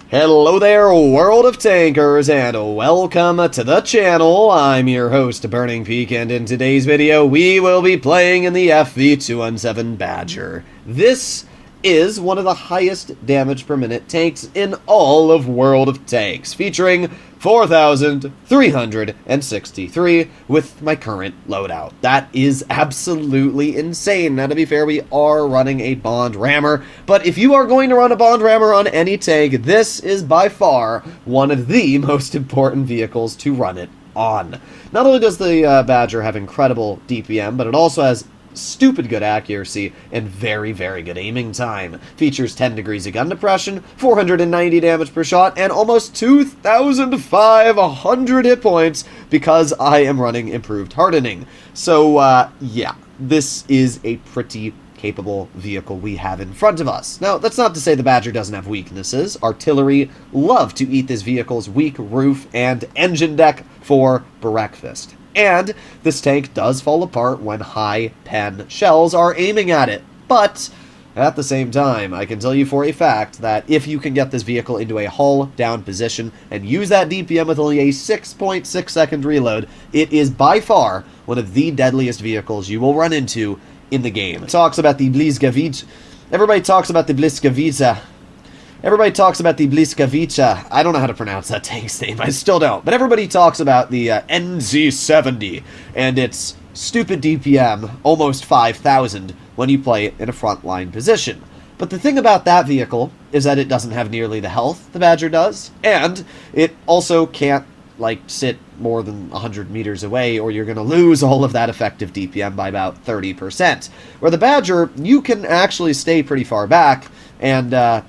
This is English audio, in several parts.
Hello there, world of tankers, and welcome to the channel. I'm your host, Burning Peak, and in today's video, we will be playing in the FV217 Badger. This is one of the highest damage per minute tanks in all of World of Tanks, featuring 4,363 with my current loadout. That is absolutely insane. Now, to be fair, we are running a Bond Rammer, but if you are going to run a Bond Rammer on any tank, this is by far one of the most important vehicles to run it on. Not only does the Badger have incredible DPM, but it also has stupid good accuracy and very, very good aiming time. Features 10 degrees of gun depression, 490 damage per shot, and almost 2,500 hit points because I am running improved hardening. So, yeah, this is a pretty capable vehicle we have in front of us. Now, that's not to say the Badger doesn't have weaknesses. Artillery love to eat this vehicle's weak roof and engine deck for breakfast. And this tank does fall apart when high pen shells are aiming at it. But at the same time, I can tell you for a fact that if you can get this vehicle into a hull down position and use that DPM with only a 6.6 second reload, it is by far one of the deadliest vehicles you will run into in the game. Everybody talks about the Bliskavica. Everybody talks about the Bliskavica. I don't know how to pronounce that tank's name. I still don't. But everybody talks about the NZ70 and its stupid DPM, almost 5,000, when you play it in a frontline position. But the thing about that vehicle is that it doesn't have nearly the health the Badger does, and it also can't, like, sit more than 100 meters away, or you're going to lose all of that effective DPM by about 30%. Where the Badger, you can actually stay pretty far back, and,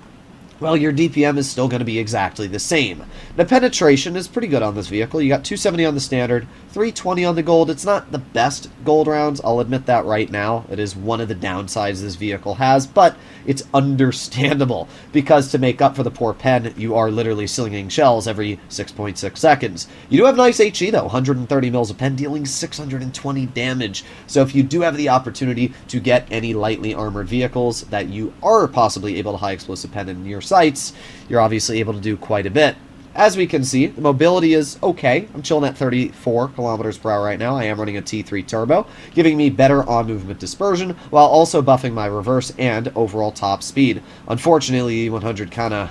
well, your DPM is still going to be exactly the same. The penetration is pretty good on this vehicle. You got 270 on the standard, 320 on the gold. It's not the best gold rounds, I'll admit that right now. It is one of the downsides this vehicle has, but it's understandable, because to make up for the poor pen, you are literally slinging shells every 6.6 seconds. You do have nice HE, though, 130 mils of pen, dealing 620 damage. So if you do have the opportunity to get any lightly armored vehicles that you are possibly able to high explosive pen in your sights, you're obviously able to do quite a bit. As we can see, the mobility is okay. I'm chilling at 34 kilometers per hour right now. I am running a T3 turbo, giving me better on-movement dispersion, while also buffing my reverse and overall top speed. Unfortunately, E100 kinda,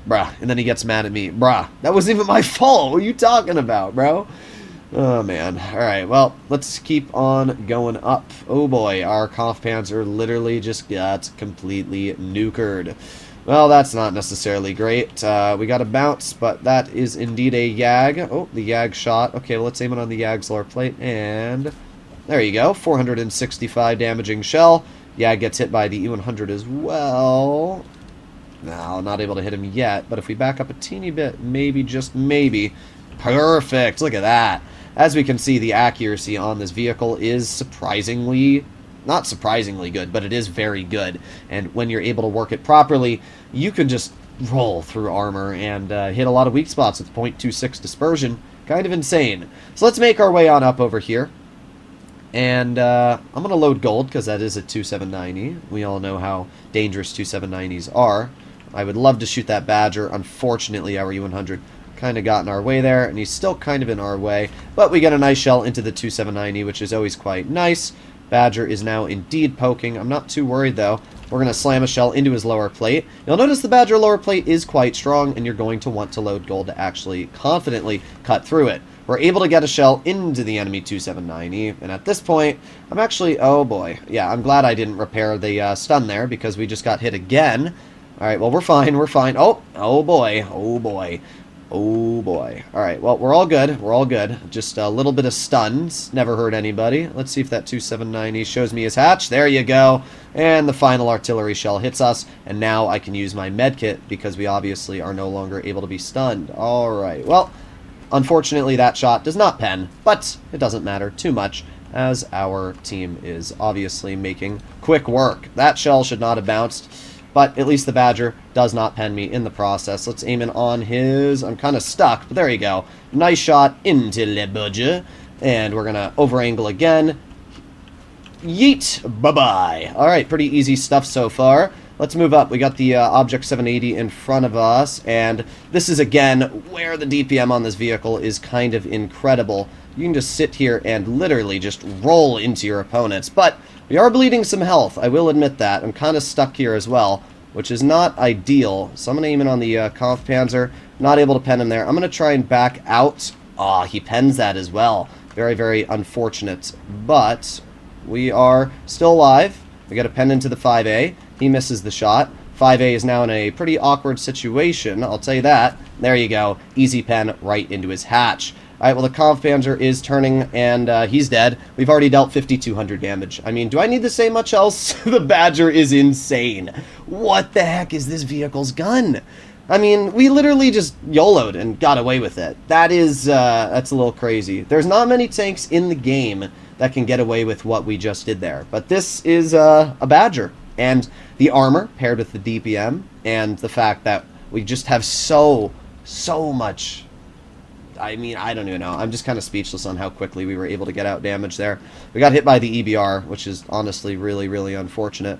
bruh, and then he gets mad at me. Bruh, that wasn't even my fault. What are you talking about, bro? Oh, man. Alright, well, let's keep on going up. Oh, boy, our Kampfpanzer literally just got completely nukered. Well, that's not necessarily great. We got a bounce, but that is indeed a Yag. Oh, the Yag shot. Okay, well, let's aim it on the Yag's lower plate, and there you go. 465 damaging shell. Yag gets hit by the E100 as well. No, not able to hit him yet, but if we back up a teeny bit, maybe, just maybe. Perfect! Look at that. As we can see, the accuracy on this vehicle is surprisingly, not surprisingly good, but it is very good. And when you're able to work it properly, you can just roll through armor and hit a lot of weak spots with 0.26 dispersion. Kind of insane. So let's make our way on up over here. And I'm going to load gold, because that is a 2790. We all know how dangerous 2790s are. I would love to shoot that Badger. Unfortunately, our E100 kind of got in our way there, and he's still kind of in our way. But we get a nice shell into the 2790, which is always quite nice. Badger is now indeed poking. I'm not too worried, though. We're going to slam a shell into his lower plate. You'll notice the Badger lower plate is quite strong, and you're going to want to load gold to actually confidently cut through it. We're able to get a shell into the enemy 2790, and at this point, I'm actually, oh boy. Yeah, I'm glad I didn't repair the stun there, because we just got hit again. Alright, well, we're fine, we're fine. Oh boy, oh boy. Oh boy. Alright, well, we're all good. We're all good. Just a little bit of stuns. Never hurt anybody. Let's see if that 2790 shows me his hatch. There you go. And the final artillery shell hits us. And now I can use my medkit because we obviously are no longer able to be stunned. Alright, well, unfortunately that shot does not pen. But it doesn't matter too much, as our team is obviously making quick work. That shell should not have bounced. But at least the Badger does not pen me in the process. Let's aim in on his... I'm kind of stuck, but there you go. Nice shot into Le Badger. And we're going to over-angle again. Yeet! Bye-bye. Alright, pretty easy stuff so far. let's move up. We got the Object 780 in front of us, and this is, again, where the DPM on this vehicle is kind of incredible. You can just sit here and literally just roll into your opponents, but we are bleeding some health, I will admit that. I'm kind of stuck here as well, which is not ideal. So I'm going to aim in on the Kampfpanzer. Not able to pen him there. I'm going to try and back out. Ah, he pens that as well. Very, very unfortunate. But we are still alive. We got a pen into the 5A. He misses the shot. 5A is now in a pretty awkward situation, I'll tell you that. There you go. Easy pen right into his hatch. Alright, well, the Kampfpanzer is turning, and he's dead. We've already dealt 5,200 damage. I mean, do I need to say much else? The Badger is insane. What the heck is this vehicle's gun? I mean, we literally just YOLO'd and got away with it. That is, that's a little crazy. There's not many tanks in the game that can get away with what we just did there. But this is a Badger. And the armor, paired with the DPM, and the fact that we just have so much... I mean, I don't even know. I'm just kind of speechless on how quickly we were able to get out damage there. We got hit by the EBR, which is honestly really, really unfortunate.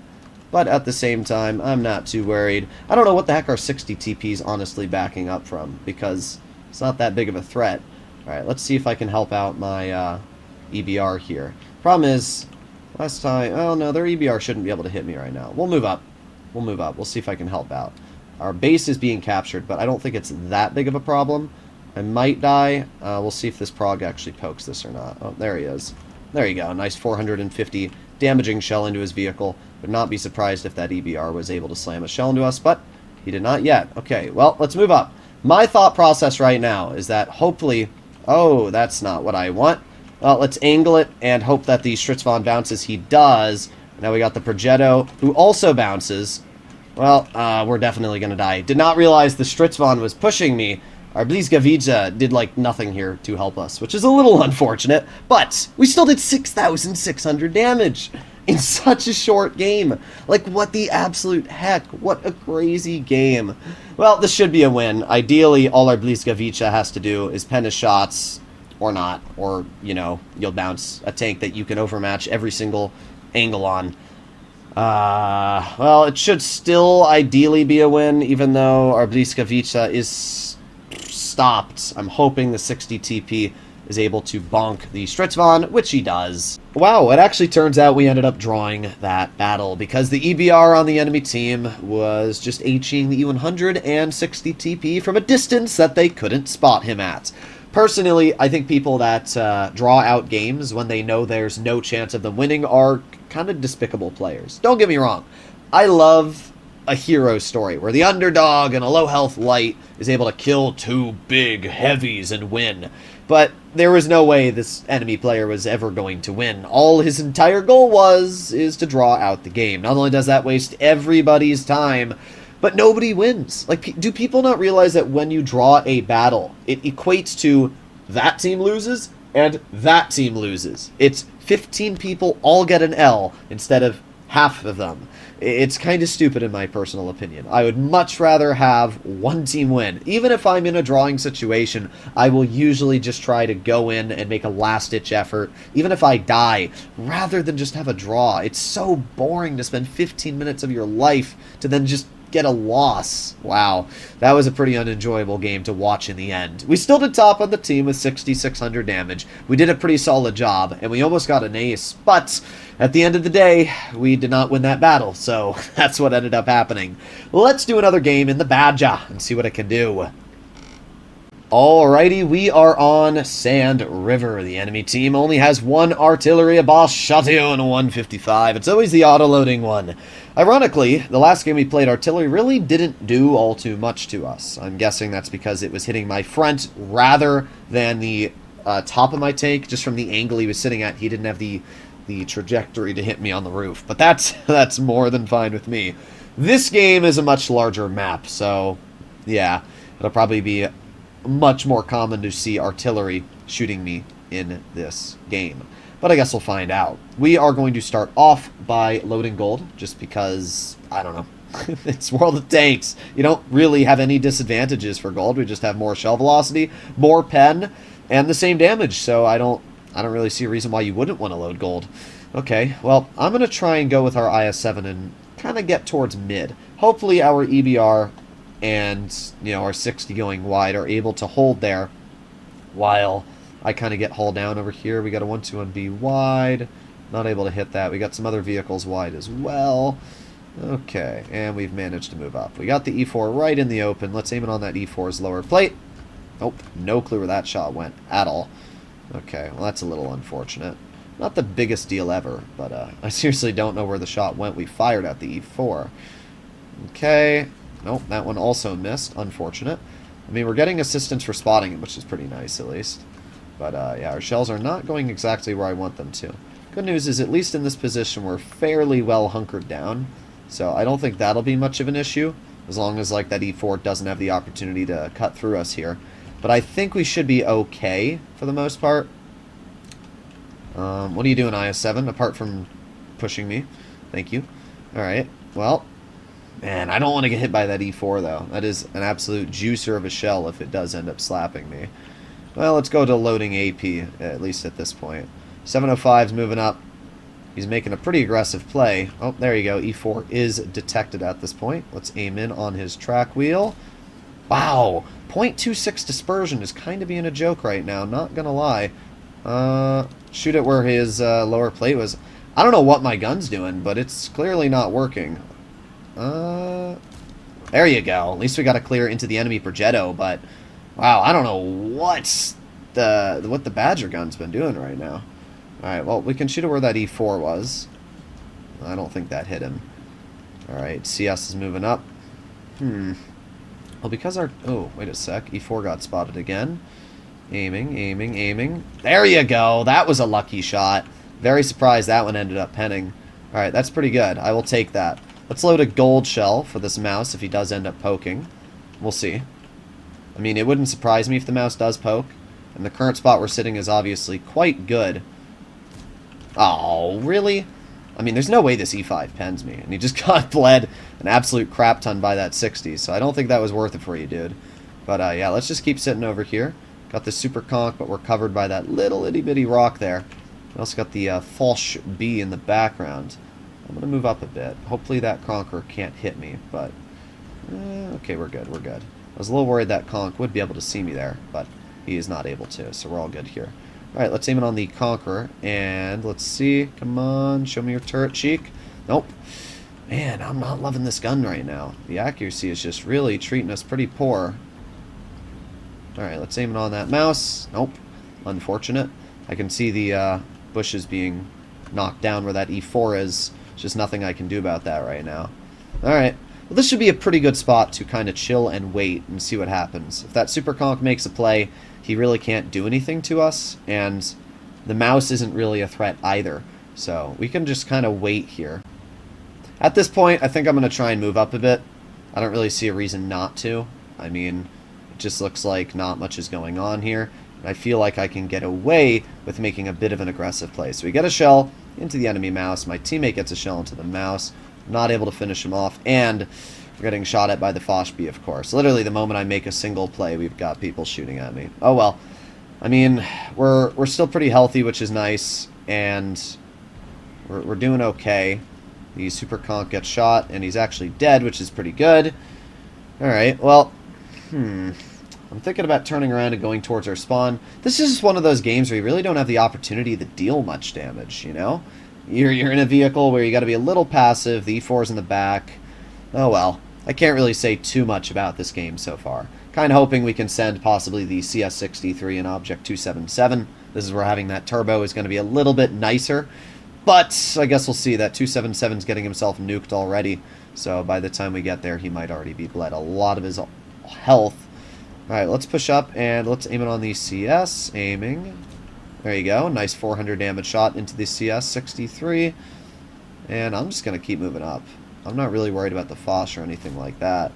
But at the same time, I'm not too worried. I don't know what the heck our 60 TP is honestly backing up from, because it's not that big of a threat. Alright, let's see if I can help out my EBR here. Problem is, last time... Oh, no, their EBR shouldn't be able to hit me right now. We'll move up. We'll move up. We'll see if I can help out. Our base is being captured, but I don't think it's that big of a problem. I might die. We'll see if this prog actually pokes this or not. Oh, there he is. There you go. Nice 450 damaging shell into his vehicle. Would not be surprised if that EBR was able to slam a shell into us, but he did not yet. Okay, well, let's move up. My thought process right now is that hopefully... Oh, that's not what I want. Well, let's angle it and hope that the Stritzvon bounces. He does. Now we got the Progetto, who also bounces. Well, we're definitely going to die. Did not realize the Stritzvon was pushing me. Our Blitzkrieg did, like, nothing here to help us, which is a little unfortunate, but we still did 6,600 damage in such a short game. Like, what the absolute heck? What a crazy game. Well, this should be a win. Ideally, all our Blitzkrieg has to do is pen his shots, or not, or, you know, you'll bounce a tank that you can overmatch every single angle on. Well, it should still ideally be a win, even though our Blitzkrieg is stopped. I'm hoping the 60 TP is able to bonk the Stritzvon, which he does. Wow, it actually turns out we ended up drawing that battle because the EBR on the enemy team was just Hing the E100 and 60 TP from a distance that they couldn't spot him at. Personally, I think people that draw out games when they know there's no chance of them winning are kind of despicable players. Don't get me wrong. I love a hero story where the underdog and a low health light is able to kill two big heavies and win. But there was no way this enemy player was ever going to win. All his entire goal is to draw out the game. Not only does that waste everybody's time, but nobody wins. Like, do people not realize that when you draw a battle, it equates to that team loses and that team loses? It's 15 people all get an L instead of half of them. It's kind of stupid in my personal opinion. I would much rather have one team win. Even if I'm in a drawing situation, I will usually just try to go in and make a last-ditch effort, even if I die, rather than just have a draw. It's so boring to spend 15 minutes of your life to then just get a loss. Wow, that was a pretty unenjoyable game to watch in the end. We still did top on the team with 6,600 damage. We did a pretty solid job, and we almost got an ace, but at the end of the day, we did not win that battle, so that's what ended up happening. Let's do another game in the Badger and see what it can do. Alrighty, we are on Sand River. The enemy team only has one artillery, a Boss Chateau, and a 155. It's always the auto-loading one. Ironically, the last game we played, artillery really didn't do all too much to us. I'm guessing that's because it was hitting my front rather than the top of my tank. Just from the angle he was sitting at, he didn't have the trajectory to hit me on the roof. But that's more than fine with me. This game is a much larger map, so yeah, it'll probably be much more common to see artillery shooting me in this game. But I guess we'll find out. We are going to start off by loading gold, just because, I don't know, it's World of Tanks. You don't really have any disadvantages for gold. We just have more shell velocity, more pen, and the same damage, so I don't really see a reason why you wouldn't want to load gold. Okay, well, I'm going to try and go with our IS-7 and kind of get towards mid. Hopefully our EBR and, you know, our 60 going wide are able to hold there while I kind of get hauled down over here. We got a 121B wide. Not able to hit that. We got some other vehicles wide as well. Okay, and we've managed to move up. We got the E4 right in the open. Let's aim it on that E4's lower plate. Nope, no clue where that shot went at all. Okay, well that's a little unfortunate. Not the biggest deal ever, but I seriously don't know where the shot went. We fired at the E4. Okay, nope, that one also missed. Unfortunate. I mean, we're getting assistance for spotting it, which is pretty nice at least. But yeah, our shells are not going exactly where I want them to. Good news is, at least in this position, we're fairly well hunkered down. So I don't think that'll be much of an issue, as long as like that E4 doesn't have the opportunity to cut through us here. But I think we should be okay for the most part. What are you doing, IS-7, apart from pushing me? Thank you. Alright, well, man, I don't want to get hit by that E4, though. That is an absolute juicer of a shell if it does end up slapping me. Well, let's go to loading AP, at least at this point. 705's moving up. He's making a pretty aggressive play. Oh, there you go. E4 is detected at this point. Let's aim in on his track wheel. Wow, 0.26 dispersion is kind of being a joke right now, not gonna lie. Shoot it where his lower plate was. I don't know what my gun's doing, but it's clearly not working. There you go. At least we got to clear into the enemy Progetto, but wow, I don't know what the Badger gun's been doing right now. Alright, well, we can shoot it where that E4 was. I don't think that hit him. Alright, CS is moving up. Well, because our... Oh, wait a sec. E4 got spotted again. Aiming, aiming, aiming. There you go. That was a lucky shot. Very surprised that one ended up penning. Alright, that's pretty good. I will take that. Let's load a gold shell for this mouse if he does end up poking. We'll see. I mean, it wouldn't surprise me if the mouse does poke. And the current spot we're sitting is obviously quite good. Oh, really? I mean, there's no way this E5 pens me. And he just got bled an absolute crap ton by that 60. So I don't think that was worth it for you, dude. But yeah, let's just keep sitting over here. Got the super conch, but we're covered by that little itty-bitty rock there. We also got the Falsch B in the background. I'm going to move up a bit. Hopefully that conqueror can't hit me, but... okay, we're good, we're good. I was a little worried that conch would be able to see me there, but he is not able to, so we're all good here. Alright, let's aim it on the conqueror, and let's see. Come on, show me your turret cheek. Nope. Man, I'm not loving this gun right now. The accuracy is just really treating us pretty poor. Alright, let's aim it on that mouse. Nope. Unfortunate. I can see the bushes being knocked down where that E4 is. There's just nothing I can do about that right now. Alright. Well, this should be a pretty good spot to kind of chill and wait and see what happens. If that super conch makes a play, he really can't do anything to us, and the mouse isn't really a threat either. So we can just kind of wait here. At this point, I think I'm going to try and move up a bit. I don't really see a reason not to. I mean, it just looks like not much is going on here. And I feel like I can get away with making a bit of an aggressive play. So we get a shell into the enemy mouse. My teammate gets a shell into the mouse. Not able to finish him off. And we're getting shot at by the Falsch B, of course. Literally, the moment I make a single play, we've got people shooting at me. Oh, well. I mean, we're still pretty healthy, which is nice. And we're doing okay. The super conch gets shot, and he's actually dead, which is pretty good. Alright, well, I'm thinking about turning around and going towards our spawn. This is just one of those games where you really don't have the opportunity to deal much damage, you know? You're in a vehicle where you got to be a little passive, the E4's in the back. Oh well, I can't really say too much about this game so far. Kind of hoping we can send possibly the CS63 and Object 277. This is where having that turbo is going to be a little bit nicer. But I guess we'll see. That 277's getting himself nuked already. So by the time we get there, he might already be bled a lot of his health. Alright, let's push up and let's aim it on the CS. Aiming. There you go. Nice 400 damage shot into the CS63. And I'm just going to keep moving up. I'm not really worried about the Foch or anything like that.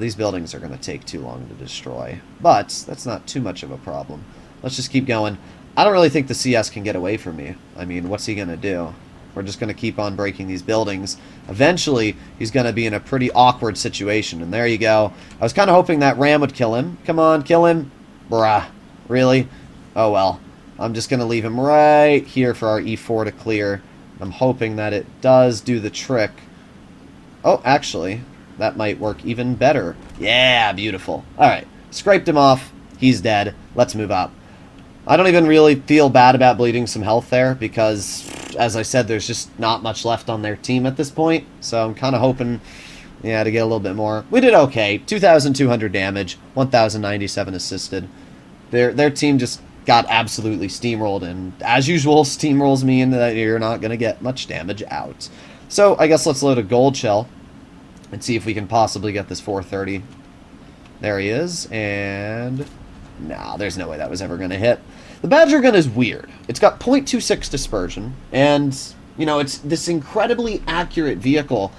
These buildings are going to take too long to destroy. But that's not too much of a problem. Let's just keep going. I don't really think the CS can get away from me. I mean, what's he going to do? We're just going to keep on breaking these buildings. Eventually, he's going to be in a pretty awkward situation. And there you go. I was kind of hoping that ram would kill him. Come on, kill him. Bruh. Really? Oh well. I'm just going to leave him right here for our E4 to clear. I'm hoping that it does do the trick. Oh, actually, that might work even better. Yeah, beautiful. Alright, scraped him off. He's dead. Let's move up. I don't even really feel bad about bleeding some health there because, as I said, there's just not much left on their team at this point. So I'm kind of hoping, yeah, to get a little bit more. We did okay. 2,200 damage, 1,097 assisted. Their team just got absolutely steamrolled, and as usual, steamrolls mean that you're not going to get much damage out. So I guess let's load a gold shell and see if we can possibly get this 430. There he is, and nah, there's no way that was ever going to hit. The Badger gun is weird. It's got .26 dispersion, and, you know, it's this incredibly accurate vehicle.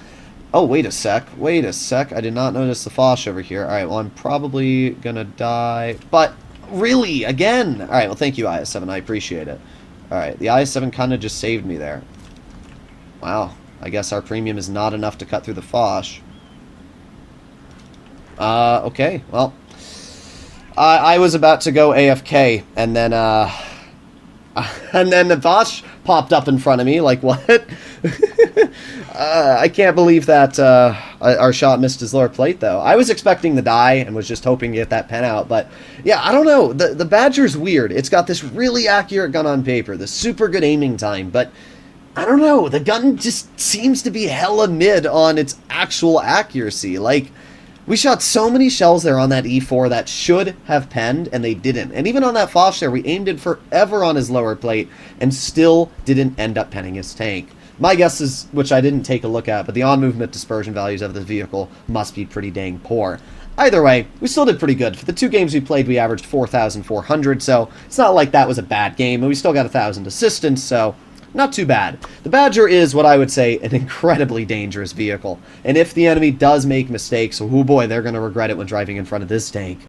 Oh, wait a sec. Wait a sec. I did not notice the Foch over here. All right, well, I'm probably going to die. But, really, again. All right, well, thank you, IS-7. I appreciate it. All right, the IS-7 kind of just saved me there. Wow. I guess our premium is not enough to cut through the Foch. Okay, well, I was about to go AFK, and then the Foch popped up in front of me, like, what? I can't believe that, our shot missed his lower plate, though. I was expecting to die, and was just hoping to get that pen out, but, yeah, I don't know, the Badger's weird. It's got this really accurate gun on paper, this super good aiming time, but I don't know, the gun just seems to be hella mid on its actual accuracy, like, we shot so many shells there on that E4 that should have penned, and they didn't. And even on that Foch there, we aimed it forever on his lower plate, and still didn't end up penning his tank. My guess is, which I didn't take a look at, but the on-movement dispersion values of this vehicle must be pretty dang poor. Either way, we still did pretty good. For the 2 games we played, we averaged 4,400, so it's not like that was a bad game, and we still got 1,000 assistance, so not too bad. The Badger is what I would say an incredibly dangerous vehicle, and if the enemy does make mistakes, oh boy, they're going to regret it when driving in front of this tank.